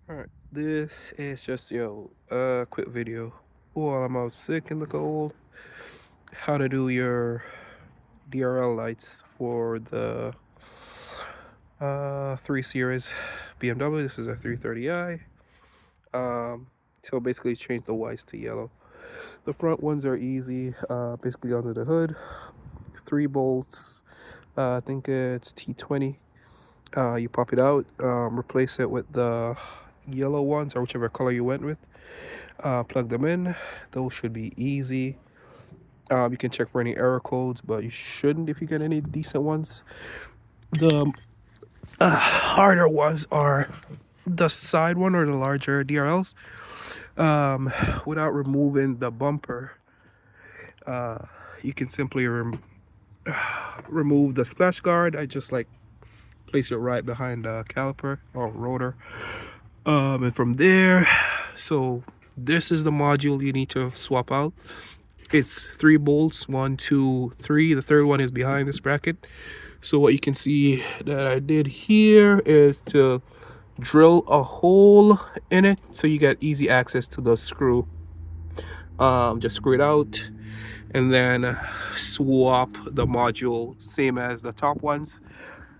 Alright, this is just a quick video while I'm out sick in the cold. How to do your DRL lights for the 3 Series BMW. This is a 330i. So basically change the whites to yellow. The front ones are easy. Basically under the hood, 3 bolts. I think it's T20. You pop it out, replace it with the yellow ones or whichever color you went with. Plug them in. Those should be easy. You can check for any error codes, but you shouldn't if you get any decent ones. The harder ones are the side one or the larger DRLs. Without removing the bumper, you can simply remove the splash guard. I just like place it right behind the caliper or rotor. And from there, so this is the module you need to swap out. It's 3 bolts, 1, 2, 3. The third one is behind this bracket. So what you can see that I did here is to drill a hole in it so you get easy access to the screw. Just screw it out and then swap the module, same as the top ones.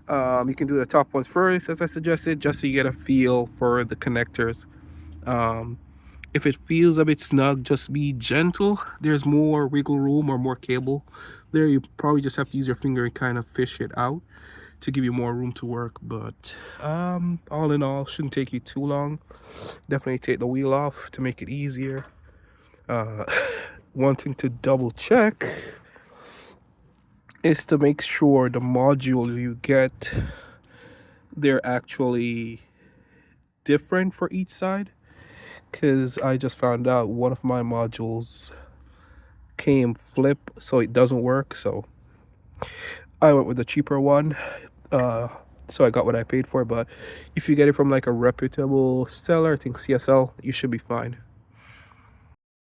You can do the top ones first, as I suggested, just so you get a feel for the connectors. If it feels a bit snug, just be gentle. There's more wiggle room or more cable there. You probably just have to use your finger and kind of fish it out to give you more room to work. But all in all, shouldn't take you too long. Definitely take the wheel off to make it easier. One thing to double check is to make sure the module you get, they're actually different for each side, because I just found out one of my modules came flip, so it doesn't work. So I went with the cheaper one, so I got what I paid for. But if you get it from like a reputable seller, I think CSL, you should be fine.